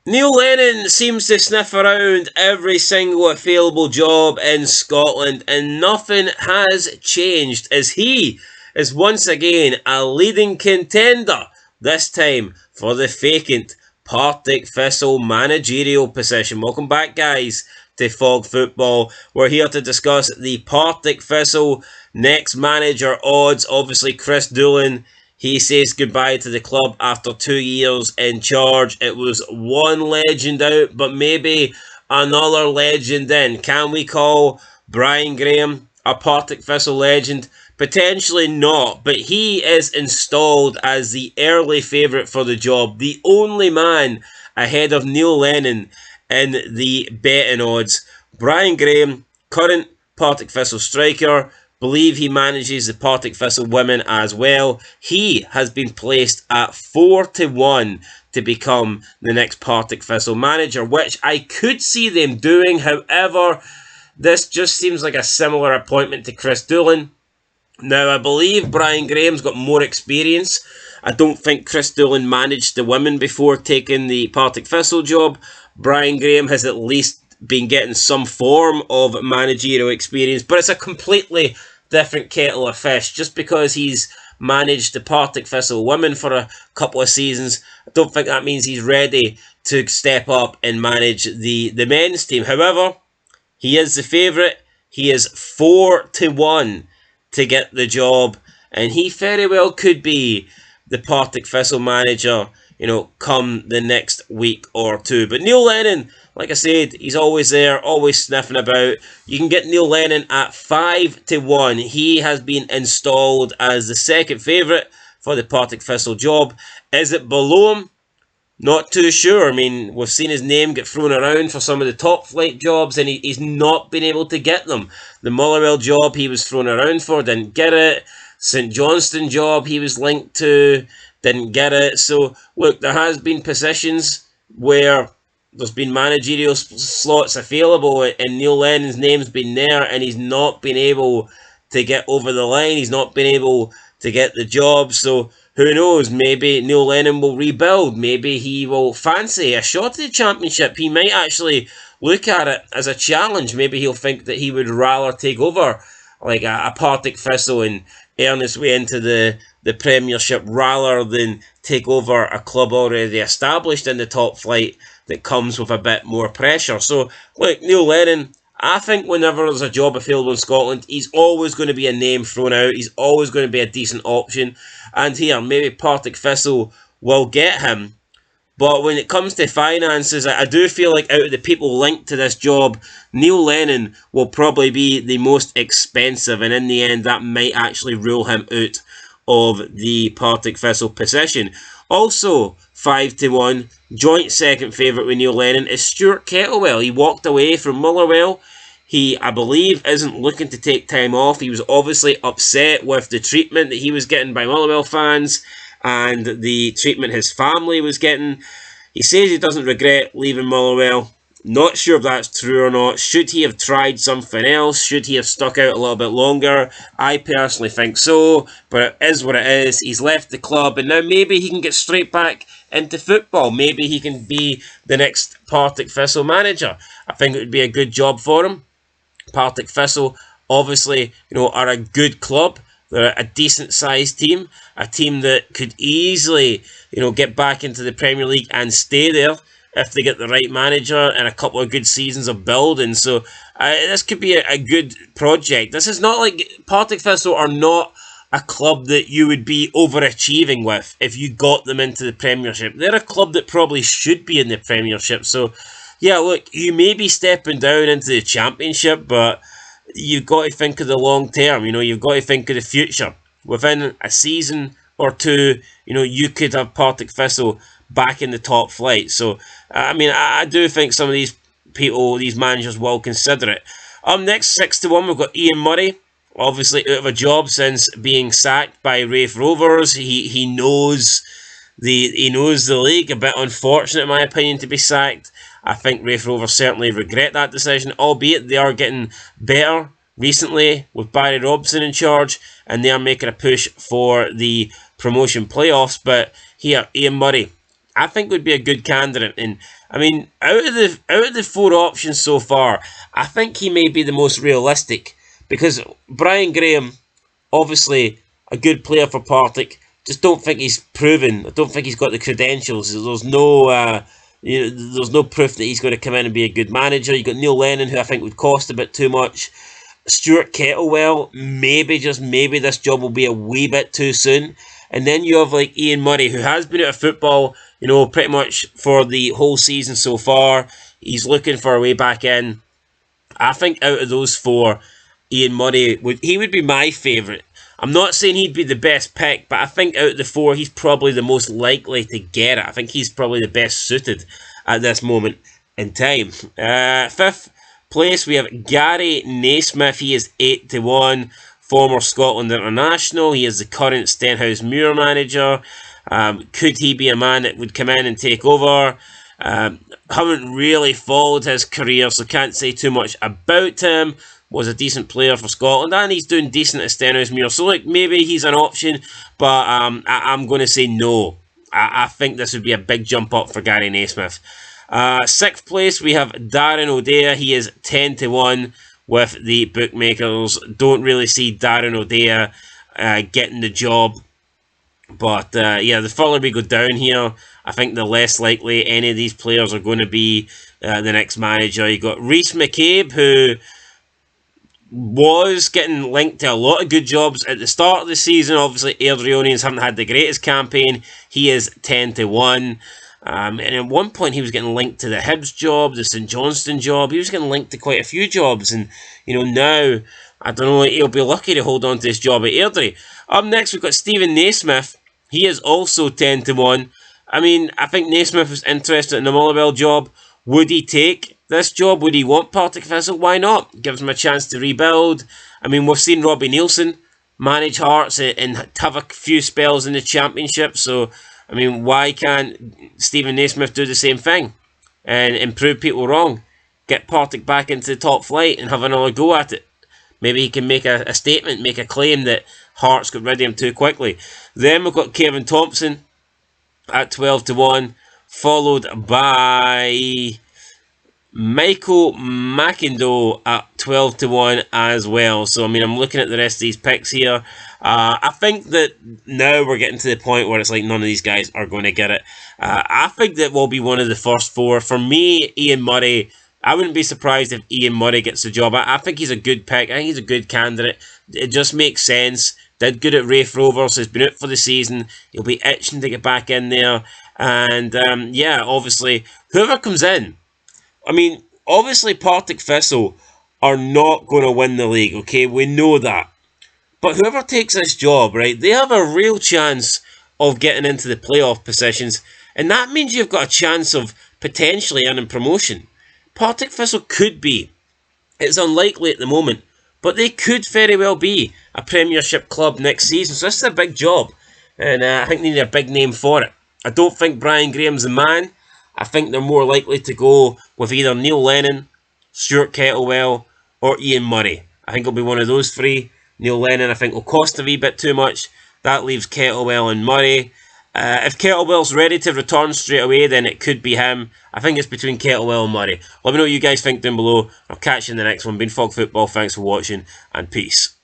Neil Lennon seems to sniff around every single available job in Scotland, and nothing has changed as he is once again a leading contender, this time for the vacant Partick Thistle managerial position. Welcome back, guys, to Fog Football. We're here to discuss the Partick Thistle next manager odds. Obviously, Chris Doolan, he says goodbye to the club after 2 years in charge. It was one legend out, but maybe another legend in. Can we call Brian Graham a Partick Thistle legend? Potentially not, but he is installed as the early favourite for the job, the only man ahead of Neil Lennon in the betting odds. Brian Graham, current Partick Thistle striker, believe he manages the Partick Thistle women as well. He has been placed at 4-1 to become the next Partick Thistle manager, which I could see them doing. However, this just seems like a similar appointment to Chris Doolan. Now, I believe Brian Graham's got more experience. I don't think Chris Doolan managed the women before taking the Partick Thistle job. Brian Graham has at least been getting some form of managerial experience, but it's a completely different kettle of fish. Just because he's managed the Partick Thistle women for a couple of seasons, I don't think that means he's ready to step up and manage the men's team. However, he is the favourite. He is 4-1 to get the job, and he very well could be the Partick Thistle manager, come the next week or two. But Neil Lennon, like I said, he's always there, always sniffing about. You can get Neil Lennon at 5-1. He has been installed as the second favourite for the Partick Thistle job. Is it below him? Not too sure. I mean, we've seen his name get thrown around for some of the top flight jobs, and he's not been able to get them. The Motherwell job he was thrown around for, didn't get it. St Johnstone job he was linked to, didn't get it. So, look, there has been positions where there's been managerial slots available, and Neil Lennon's name's been there, and he's not been able to get over the line. He's not been able to get the job. So, who knows, maybe Neil Lennon will rebuild. Maybe he will fancy a shot at the Championship. He might actually look at it as a challenge. Maybe he'll think that he would rather take over like a Partick Thistle and earn his way into the Premiership rather than take over a club already established in the top flight that comes with a bit more pressure. So, look, Neil Lennon, I think whenever there's a job available in Scotland, he's always going to be a name thrown out. He's always going to be a decent option. And here, maybe Partick Thistle will get him. But when it comes to finances, I do feel like out of the people linked to this job, Neil Lennon will probably be the most expensive. And in the end, that might actually rule him out of the Partick Thistle position. Also, 5-1, joint second favourite with Neil Lennon is Stuart Kettlewell. He walked away from Motherwell. He, I believe, isn't looking to take time off. He was obviously upset with the treatment that he was getting by Motherwell fans and the treatment his family was getting. He says he doesn't regret leaving Motherwell. Not sure if that's true or not. Should he have tried something else? Should he have stuck out a little bit longer? I personally think so, but it is what it is. He's left the club, and now maybe he can get straight back into football. Maybe he can be the next Partick Thistle manager. I think it would be a good job for him. Partick Thistle, obviously, are a good club. They're a decent-sized team, a team that could easily, get back into the Premier League and stay there if they get the right manager and a couple of good seasons of building. So this could be a good project. This is not like Partick Thistle are not a club that you would be overachieving with if you got them into the Premiership. They're a club that probably should be in the Premiership. So, yeah, look, you may be stepping down into the Championship, but you've got to think of the long term. You've got to think of the future. Within a season or two, you could have Partick Thistle back in the top flight. So, I do think some of these people, these managers, will consider it. Up next, 6-1, we've got Ian Murray. Obviously out of a job since being sacked by Raith Rovers. He knows the league. A bit unfortunate, in my opinion, to be sacked. I think Raith Rovers certainly regret that decision, albeit they are getting better recently with Barry Robson in charge, and they are making a push for the promotion playoffs. But here, Ian Murray, I think would be a good candidate. And I mean, out of the four options so far, I think he may be the most realistic, because Brian Graham, obviously a good player for Partick, just don't think he's proven. I don't think he's got the credentials. There's no proof that he's going to come in and be a good manager. You've got Neil Lennon, who I think would cost a bit too much. Stuart Kettlewell, maybe, just maybe, this job will be a wee bit too soon. And then you have like Ian Murray, who has been out of football, pretty much for the whole season so far. He's looking for a way back in. I think out of those four, Ian Murray would be my favourite. I'm not saying he'd be the best pick, but I think out of the four, he's probably the most likely to get it. I think he's probably the best suited at this moment in time. Fifth place, we have Gary Naismith. He is 8-1, former Scotland international. He is the current Stenhousemuir manager. Could he be a man that would come in and take over? Haven't really followed his career, so can't say too much about him. Was a decent player for Scotland, and he's doing decent at Stenhousemuir. So look, maybe he's an option, but I'm going to say no. I think this would be a big jump up for Gary Naismith. Sixth place, we have Darren O'Dea. He is 10-1 with the bookmakers. Don't really see Darren O'Dea getting the job. But the further we go down here, I think the less likely any of these players are going to be the next manager. You got Rhys McCabe, who was getting linked to a lot of good jobs at the start of the season. Obviously, Airdrieonians haven't had the greatest campaign. He is 10-1. And at one point, he was getting linked to the Hibs job, the St Johnstone job. He was getting linked to quite a few jobs. And, now, I don't know, he'll be lucky to hold on to his job at Airdrie. Up next, we've got Stephen Naismith. He is also 10-1. I mean, I think Naismith was interested in the Motherwell job. Would he take this job? Would he want Partick Thistle? Why not? Gives him a chance to rebuild. I mean, we've seen Robbie Nielsen manage Hearts and have a few spells in the Championship. So, I mean, why can't Stephen Naismith do the same thing and prove people wrong? Get Partick back into the top flight and have another go at it. Maybe he can make a statement, make a claim that Hearts got rid of him too quickly. Then we've got Kevin Thompson at 12-1, followed by Michael McIndoe at 12-1 as well. So, I mean, I'm looking at the rest of these picks here. I think that now we're getting to the point where it's like none of these guys are going to get it. I think that will be one of the first four. For me, Ian Murray, I wouldn't be surprised if Ian Murray gets the job. I think he's a good pick. I think he's a good candidate. It just makes sense. Did good at Raith Rovers, has been out for the season. He'll be itching to get back in there. And, obviously, whoever comes in, I mean, obviously Partick Thistle are not going to win the league, okay? We know that. But whoever takes this job, right, they have a real chance of getting into the playoff positions. And that means you've got a chance of potentially earning promotion. Partick Thistle could be. It's unlikely at the moment, but they could very well be a Premiership club next season. So this is a big job, and I think they need a big name for it. I don't think Brian Graham's the man. I think they're more likely to go with either Neil Lennon, Stuart Kettlewell, or Ian Murray. I think it'll be one of those three. Neil Lennon, I think, will cost a wee bit too much. That leaves Kettlewell and Murray. If Kettlewell's ready to return straight away, then it could be him. I think it's between Kettlewell and Murray. Let me know what you guys think down below. I'll catch you in the next one. Been Fog Football. Thanks for watching, and peace.